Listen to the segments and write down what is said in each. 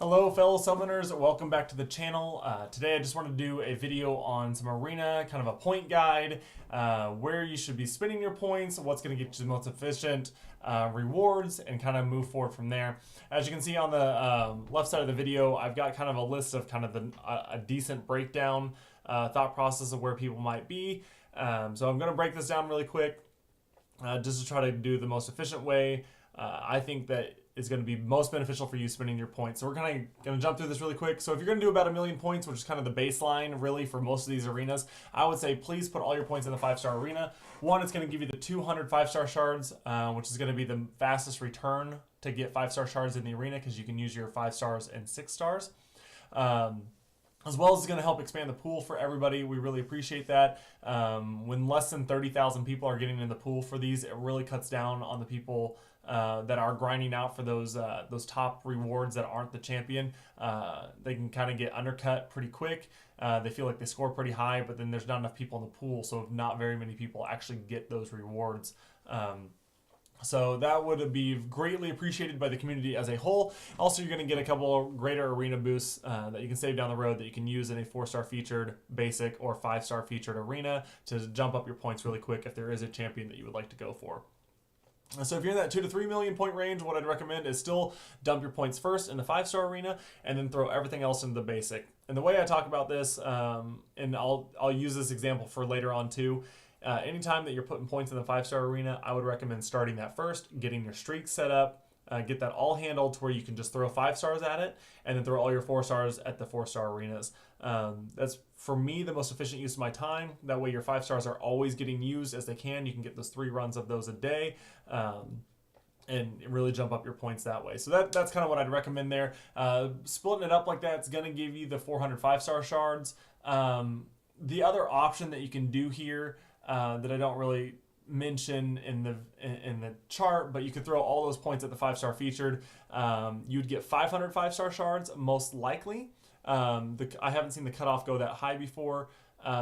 Hello fellow summoners, welcome back to the channel. Today I just wanted to do a video on some arena, kind of a point guide, where you should be spending your points, what's going to get you the most efficient rewards, and kind of move forward from there. As you can see on the left side of the video, I've got kind of a list of kind of a decent breakdown thought process of where people might be. So I'm going to break this down really quick just to try to do the most efficient way. I think that is going to be most beneficial for you spending your points. So we're kind of going to jump through this really quick. So if you're going to do about 1,000,000 points, which is kind of the baseline really for most of these arenas, I would say please put all your points in the 5-star arena. One, it's going to give you the 200 5-star shards, which is going to be the fastest return to get 5-star shards in the arena because you can use your 5 stars and 6 stars. As well as it's going to help expand the pool for everybody. We really appreciate that. When less than 30,000 people are getting in the pool for these, it really cuts down on the people that are grinding out for those top rewards that aren't the champion. They can kind of get undercut pretty quick. They feel like they score pretty high, but then there's not enough people in the pool, so not very many people actually get those rewards. So that would be greatly appreciated by the community as a whole. Also, you're going to get a couple of greater arena boosts that you can save down the road that you can use in a 4-star featured basic or 5-star featured arena to jump up your points really quick if there is a champion that you would like to go for. So if you're in that 2 to 3 million point range, what I'd recommend is still dump your points first in the 5-star arena and then throw everything else into the basic. And the way I talk about this, and I'll use this example for later on too, anytime that you're putting points in the 5-star arena, I would recommend starting that first, getting your streaks set up, get that all handled to where you can just throw 5 stars at it, and then throw all your 4 stars at the 4-star arenas. That's, for me, the most efficient use of my time. That way your 5 stars are always getting used as they can. You can get those 3 runs of those a day. And really jump up your points that way. So that's kind of what I'd recommend there. Splitting it up like that is going to give you the 400 5-star shards. The other option that you can do here that I don't really mention in the chart, but you could throw all those points at the 5-star featured. You'd get 500 5-star shards most likely. I haven't seen the cutoff go that high before.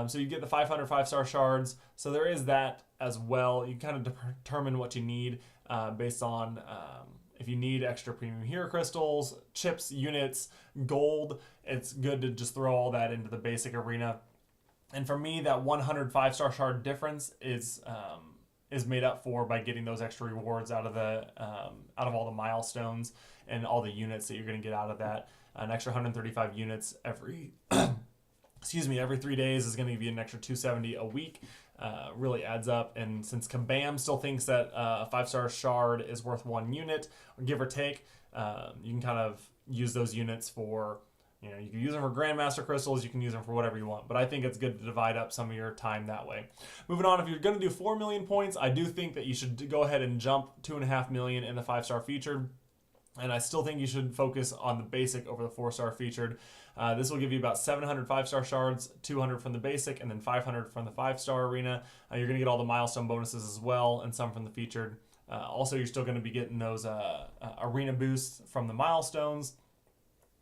So you get the 500 5-star shards. So there is that as well. You kind of determine what you need based on if you need extra premium hero crystals, chips, units, gold. It's good to just throw all that into the basic arena. And for me, that 100 5-star shard difference is made up for by getting those extra rewards out of all the milestones and all the units that you're going to get out of that. An extra 135 units every every 3 days is going to give you an extra 270 a week. Really adds up. And since Kabam still thinks that a 5-star shard is worth 1 unit, or give or take, you can kind of use those units for, you can use them for Grandmaster crystals, you can use them for whatever you want, but I think it's good to divide up some of your time that way. Moving on, if you're going to do 4 million points, I do think that you should go ahead and jump 2.5 million in the 5-star featured, and I still think you should focus on the basic over the 4-star featured. This will give you about 700 5-star shards, 200 from the basic, and then 500 from the 5-star arena. You're going to get all the milestone bonuses as well, and some from the featured. Also, you're still going to be getting those arena boosts from the milestones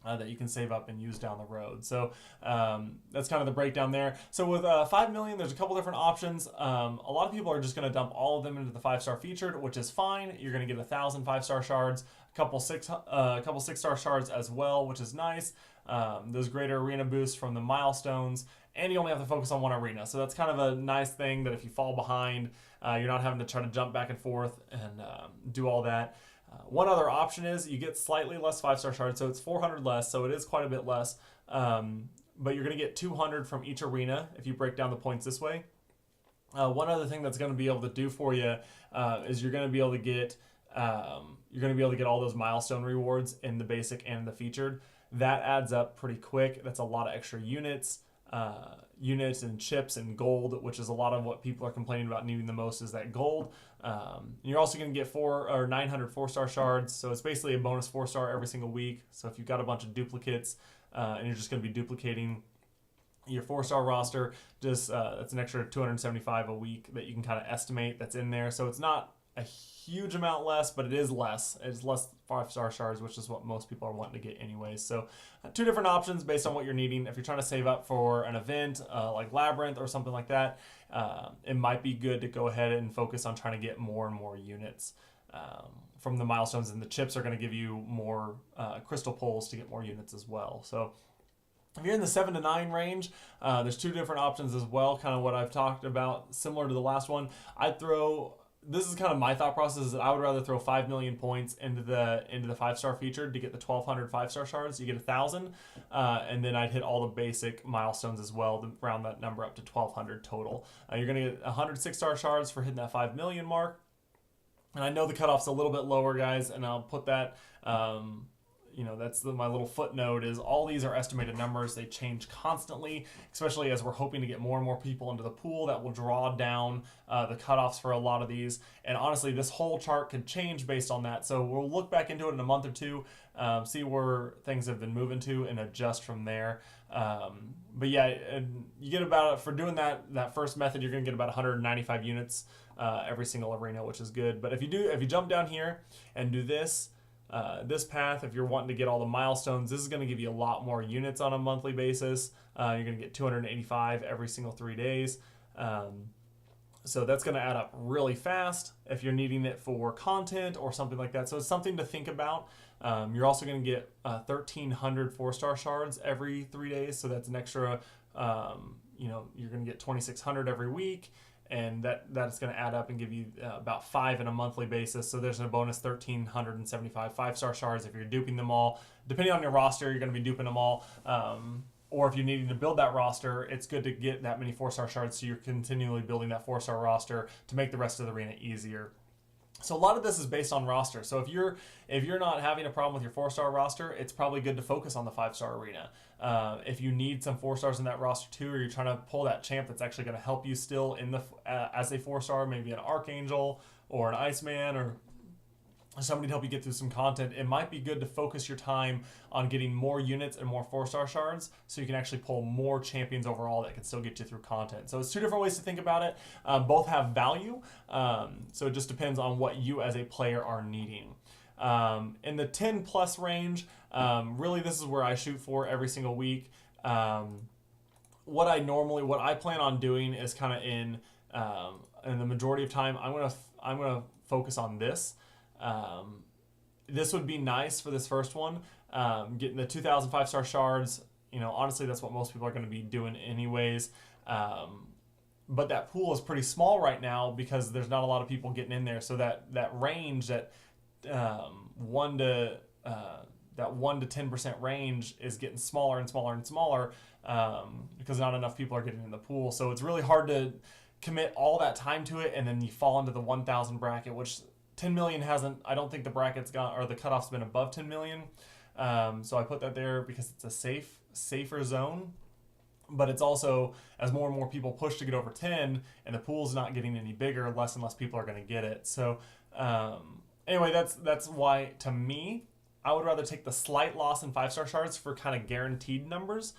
that you can save up and use down the road. So that's kind of the breakdown there. So with 5 million, there's a couple different options. A lot of people are just going to dump all of them into the 5-star featured, which is fine. You're going to get 1,000 5-star shards, a couple 6-star shards as well, which is nice. Those greater arena boosts from the milestones, and you only have to focus on one arena. So that's kind of a nice thing that if you fall behind, you're not having to try to jump back and forth and do all that. One other option is you get slightly less 5-star shards, so it's 400 less, so it is quite a bit less. But you're going to get 200 from each arena if you break down the points this way. One other thing that's going to be able to do for you is you're going to be able to get all those milestone rewards in the basic and the featured. That adds up pretty quick. That's a lot of extra units. Units and chips and gold, which is a lot of what people are complaining about needing the most, is that gold. You're also going to get 900 4-star shards, so it's basically a bonus 4-star every single week. So if you've got a bunch of duplicates and you're just going to be duplicating your 4-star roster, just that's an extra 275 a week that you can kind of estimate that's in there. So it's not a huge amount less, but it is less. It's less 5-star shards, which is what most people are wanting to get anyways. So 2 different options based on what you're needing. If you're trying to save up for an event like Labyrinth or something like that, it might be good to go ahead and focus on trying to get more and more units. from the milestones, and the chips are going to give you more crystal pulls to get more units as well. So if you're in the 7 to 9 range, there's 2 different options as well, kind of what I've talked about, similar to the last one. I'd throw, this is kind of my thought process, is that I would rather throw 5 million points into the 5-star feature to get the 1,200 5-star shards. You get 1,000, and then I'd hit all the basic milestones as well to round that number up to 1,200 total. You're going to get 100 6-star shards for hitting that 5 million mark. And I know the cutoff's a little bit lower, guys, and I'll put that, that's my little footnote, is all these are estimated numbers. They change constantly, especially as we're hoping to get more and more people into the pool. That will draw down the cutoffs for a lot of these. And honestly, this whole chart could change based on that. So we'll look back into it in a month or two, see where things have been moving to, and adjust from there. But yeah, you get about, for doing that first method, you're going to get about 195 units every single arena, which is good. But if you jump down here and do this path, if you're wanting to get all the milestones, this is going to give you a lot more units on a monthly basis. You're going to get 285 every single 3 days. So that's going to add up really fast if you're needing it for content or something like that. So it's something to think about. You're also going to get 1,300 4-star shards every 3 days. So that's an extra, you're going to get 2,600 every week. And that's going to add up and give you about 5 in a monthly basis. So there's a bonus 1,375 5-star shards if you're duping them all. Depending on your roster, you're going to be duping them all. Or if you're needing to build that roster, it's good to get that many 4-star shards, so you're continually building that 4-star roster to make the rest of the arena easier. So a lot of this is based on roster. So if you're not having a problem with your 4-star roster, it's probably good to focus on the 5-star arena. If you need some 4-stars in that roster too, or you're trying to pull that champ that's actually going to help you still in the as a 4-star, maybe an Archangel or an Iceman or somebody to help you get through some content, it might be good to focus your time on getting more units and more 4-star shards so you can actually pull more champions overall that can still get you through content. So it's 2 different ways to think about it. Both have value, so it just depends on what you as a player are needing. In the 10 plus range, really this is where I shoot for every single week. What I plan on doing is kind of in the majority of time, I'm gonna focus on this. This would be nice for this first one, getting the 2,000 5-star shards. Honestly, that's what most people are going to be doing anyways. But that pool is pretty small right now because there's not a lot of people getting in there. So that range, that 1 to 10% range, is getting smaller and smaller and smaller because not enough people are getting in the pool. So it's really hard to commit all that time to it, and then you fall into the 1,000 bracket, which 10 million I don't think the bracket's gone, or the cutoff's been above 10 million. So I put that there because it's a safer zone. But it's also, as more and more people push to get over 10 and the pool's not getting any bigger, less and less people are going to get it. So anyway, that's why, to me, I would rather take the slight loss in 5-star shards for kind of guaranteed numbers.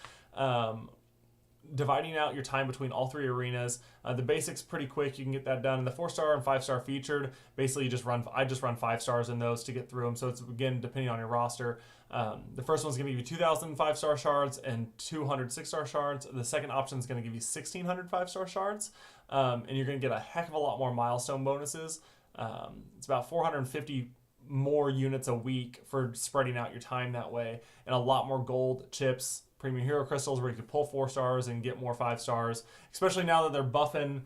Dividing out your time between all 3 arenas. The basics pretty quick. You can get that done. In the 4-star and 5-star featured, basically I just run 5 stars in those to get through them. So it's, again, depending on your roster. The first one's going to give you 2,000 5-star shards and 200 6-star shards. The second option is going to give you 1,600 5-star shards. And you're going to get a heck of a lot more milestone bonuses. It's about 450 more units a week for spreading out your time that way, and a lot more gold chips, premium hero crystals, where you can pull 4 stars and get more 5 stars, especially now that they're buffing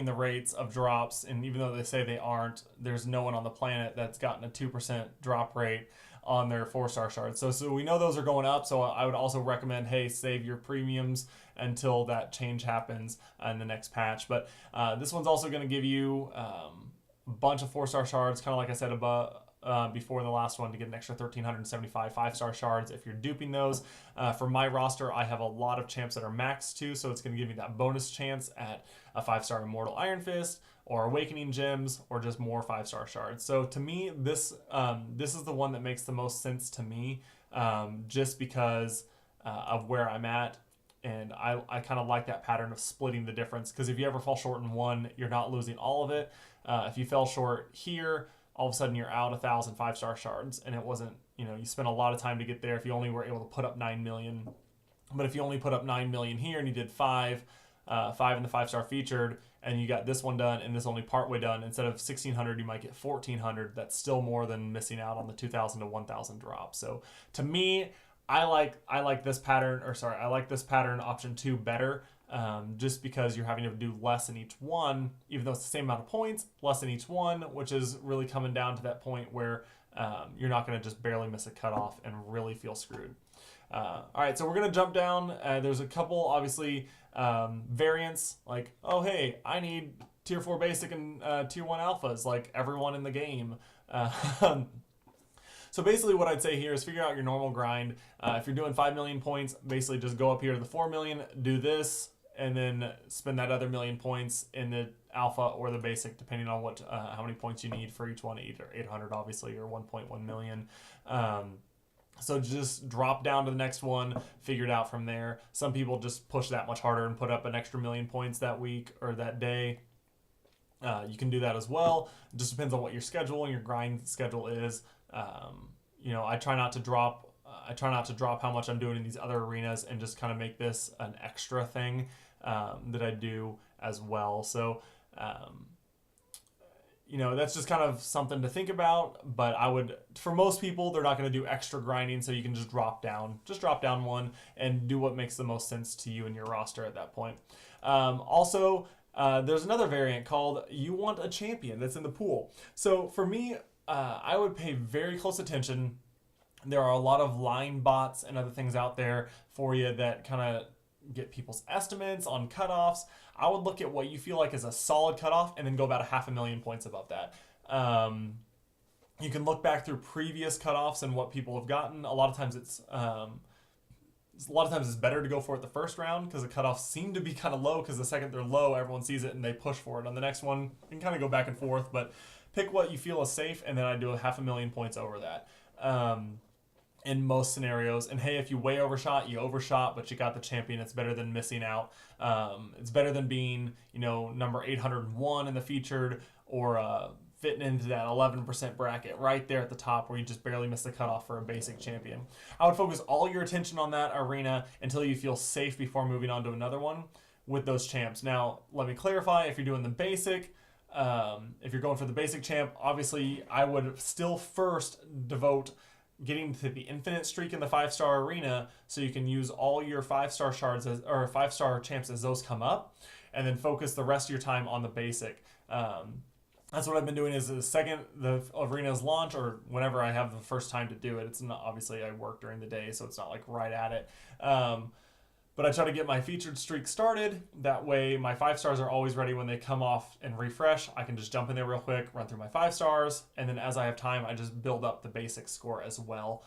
the rates of drops. And even though they say they aren't, there's no one on the planet that's gotten a 2% drop rate on their 4-star shards. So we know those are going up. So I would also recommend, hey, save your premiums until that change happens in the next patch. But this one's also going to give you a bunch of 4-star shards, kind of like I said above. Before the last one, to get an extra 1,375 5-star shards if you're duping those. For my roster, I have a lot of champs that are maxed too, so it's going to give me that bonus chance at a 5-star Immortal Iron Fist, or Awakening Gems, or just more 5-star shards. So to me, this is the one that makes the most sense to me, just because of where I'm at. And I kind of like that pattern of splitting the difference, because if you ever fall short in one, you're not losing all of it. If you fell short here, all of a sudden you're out 1,000 5-star shards, and it wasn't, you spent a lot of time to get there if you only were able to put up 9 million. But if you only put up 9 million here and you did 5, 5 in the 5-star featured, and you got this one done and this only partway done, instead of 1,600 you might get 1,400. That's still more than missing out on the 2,000 to 1,000 drop. So to me, I like this pattern, I like this pattern option 2 better, just because you're having to do less in each one, even though it's the same amount of points, less in each one, which is really coming down to that point where you're not going to just barely miss a cutoff and really feel screwed. All right, so we're going to jump down. There's a couple, obviously, variants, like, oh, hey, I need tier 4 basic and tier 1 alphas, like everyone in the game. So basically what I'd say here is figure out your normal grind. If you're doing 5 million points, basically just go up here to the 4 million, do this, and then spend that other million points in the alpha or the basic, depending on what how many points you need for each one, either 800 obviously or 1.1 million. So just drop down to the next one, figure it out from there. Some people just push that much harder and put up an extra million points that week or that day. You can do that as well. It just depends on what your schedule and your grind schedule is. You know, I try not to drop how much I'm doing in these other arenas and just kind of make this an extra thing that I do as well. So, you know, that's just kind of something to think about. But I would, for most people, they're not going to do extra grinding, so you can just drop down one and do what makes the most sense to you and your roster at that point. Also, there's another variant called You Want a Champion that's in the pool. So for me, I would pay very close attention. There are a lot of line bots and other things out there for you that kind of get people's estimates on cutoffs. I would look at what you feel like is a solid cutoff and then go about 500,000 points above that. You can look back through previous cutoffs and what people have gotten. A lot of times it's better to go for it the first round because the cutoffs seem to be kind of low, because the second they're low, everyone sees it and they push for it. On the next one, you can kind of go back and forth, but pick what you feel is safe, and then I do 500,000 points over that. In most scenarios. And hey, if you way overshot, you overshot, but you got the champion. It's better than missing out. It's better than being, you know, number 801 in the featured, or fitting into that 11% bracket right there at the top where you just barely missed the cutoff for a basic champion. I would focus all your attention on that arena until you feel safe before moving on to another one with those champs. Now, let me clarify, if you're doing the basic, if you're going for the basic champ, obviously I would still first devote getting to the infinite streak in the 5-star arena, so you can use all your 5-star shards or 5-star champs as those come up, and then focus the rest of your time on the basic. That's what I've been doing. Is the second the arenas launch, or whenever I have the first time to do it. It's not, obviously I work during the day, so it's not like right at it. But I try to get my featured streak started. That way my 5-stars are always ready when they come off and refresh. I can just jump in there real quick, run through my 5-stars, and then as I have time, I just build up the basic score as well.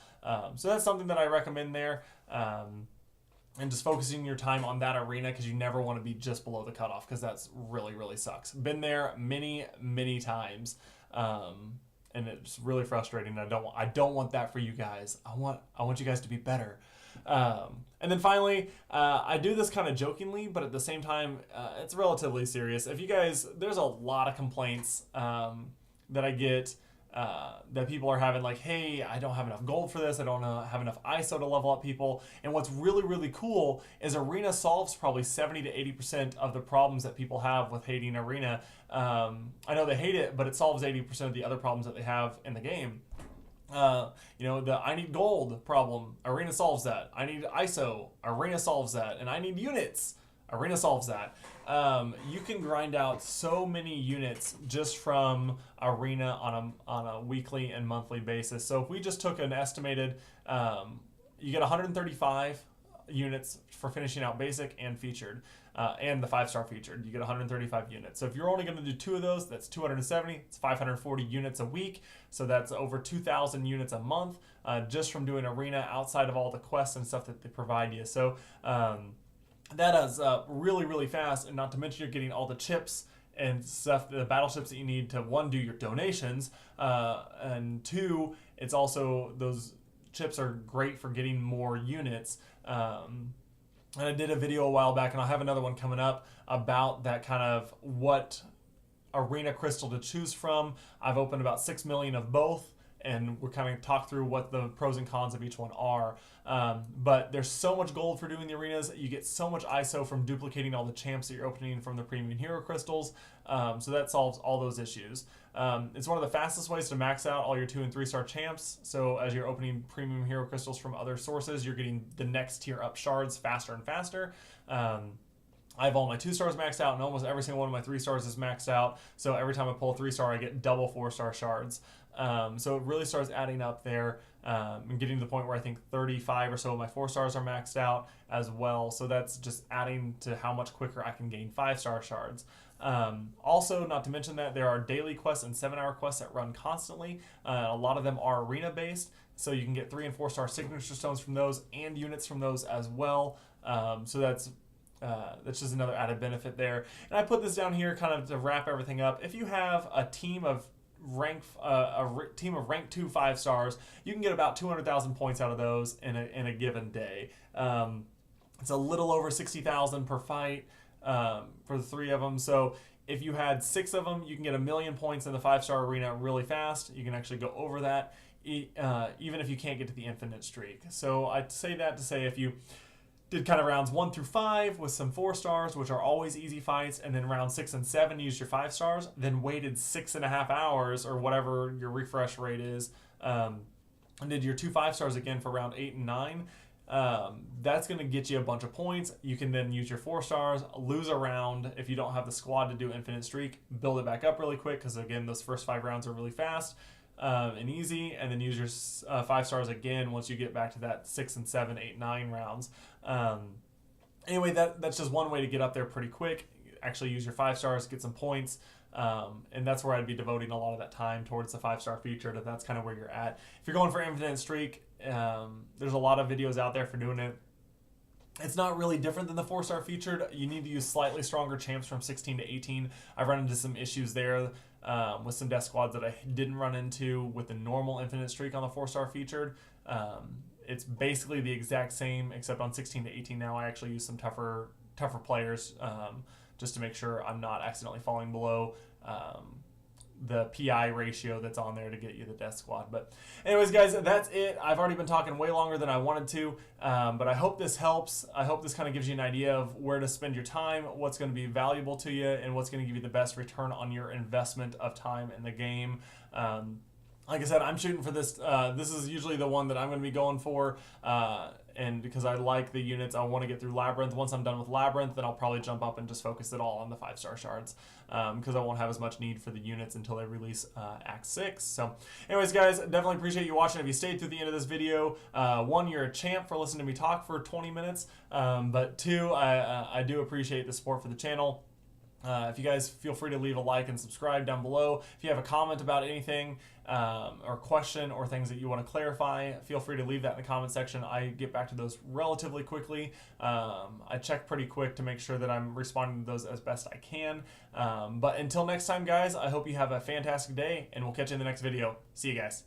So that's something that I recommend there. And just focusing your time on that arena, because you never want to be just below the cutoff, because that's really, really sucks. Been there many, many times. And it's really frustrating. I don't want that for you guys. I want you guys to be better. And then finally, I do this kind of jokingly, but at the same time, it's relatively serious. If you guys, there's a lot of complaints that I get that people are having, like, hey, I don't have enough gold for this. I don't have enough ISO to level up people. And what's really, really cool is Arena solves probably 70 to 80% of the problems that people have with hating Arena. I know they hate it, but it solves 80% of the other problems that they have in the game. You know, the I need gold problem, Arena solves that. I need ISO, Arena solves that. And I need units, Arena solves that. You can grind out so many units just from Arena on a weekly and monthly basis. So if we just took an estimated, you get 135 units for finishing out basic and featured, and the 5-star featured. You get 135 units. So if you're only going to do 2 of those, that's 270. It's 540 units a week. So that's over 2,000 units a month, just from doing Arena outside of all the quests and stuff that they provide you. So that is really, really fast. And not to mention, you're getting all the chips and stuff, the battleships that you need to, 1, do your donations, and 2, it's also, those chips are great for getting more units. And I did a video a while back, and I'll have another one coming up about that, kind of what Arena Crystal to choose from. I've opened about 6 million of both, and we're kind of talk through what the pros and cons of each one are. But there's so much gold for doing the arenas. You get so much ISO from duplicating all the champs that you're opening from the premium hero crystals. So that solves all those issues. It's one of the fastest ways to max out all your 2 and 3 star champs. So as you're opening premium hero crystals from other sources, you're getting the next tier up shards faster and faster. I have all my 2 stars maxed out, and almost every single one of my 3 stars is maxed out. So every time I pull a 3 star, I get double 4 star shards. So it really starts adding up there, and getting to the point where I think 35 or so of my 4 stars are maxed out as well. So that's just adding to how much quicker I can gain 5 star shards. Also, not to mention that there are daily quests and 7-hour quests that run constantly. A lot of them are arena based, so you can get 3 and 4 star signature stones from those and units from those as well. So that's just another added benefit there. And I put this down here kind of to wrap everything up. If you have a team of rank 2 5 stars, you can get about 200,000 points out of those in a given day. It's a little over 60,000 per fight for the 3 of them. So if you had 6 of them, you can get 1,000,000 points in the 5-star arena really fast. You can actually go over that, even if you can't get to the infinite streak. So I'd say that to say if you did kind of rounds 1 through 5 with some 4 stars, which are always easy fights, and then round 6 and 7 used your 5 stars, then waited 6.5 hours or whatever your refresh rate is, and did your 2 5 stars again for round 8 and 9. That's going to get you a bunch of points. You can then use your 4 stars, lose a round if you don't have the squad to do infinite streak, build it back up really quick because again those first 5 rounds are really fast and easy, and then use your 5 stars again once you get back to that 6 and 7, 8, 9 rounds. Anyway, that's just one way to get up there pretty quick. Actually use your 5 stars, get some points. And that's where I'd be devoting a lot of that time towards the 5-star featured, if that's kind of where you're at. If you're going for infinite streak, there's a lot of videos out there for doing it. It's not really different than the 4-star featured. You need to use slightly stronger champs from 16 to 18. I've run into some issues there with some death squads that I didn't run into with the normal infinite streak on the 4-star featured. It's basically the exact same, except on 16 to 18 now I actually use some tougher players just to make sure I'm not accidentally falling below the PI ratio that's on there to get you the death squad. But anyways, guys, that's it. I've already been talking way longer than I wanted to, but I hope this helps. I hope this kind of gives you an idea of where to spend your time, what's going to be valuable to you, and what's going to give you the best return on your investment of time in the game. Like I said, I'm shooting for this. This is usually the one that I'm going to be going for. And because I like the units, I want to get through Labyrinth. Once I'm done with Labyrinth, then I'll probably jump up and just focus it all on the 5-star shards, because I won't have as much need for the units until they release Act 6. So anyways, guys, definitely appreciate you watching. If you stayed through the end of this video, 1, you're a champ for listening to me talk for 20 minutes. But 2, I do appreciate the support for the channel. If you guys feel free to leave a like and subscribe down below. If you have a comment about anything or question or things that you want to clarify, feel free to leave that in the comment section. I get back to those relatively quickly. I check pretty quick to make sure that I'm responding to those as best I can. But until next time, guys, I hope you have a fantastic day, and we'll catch you in the next video. See you guys.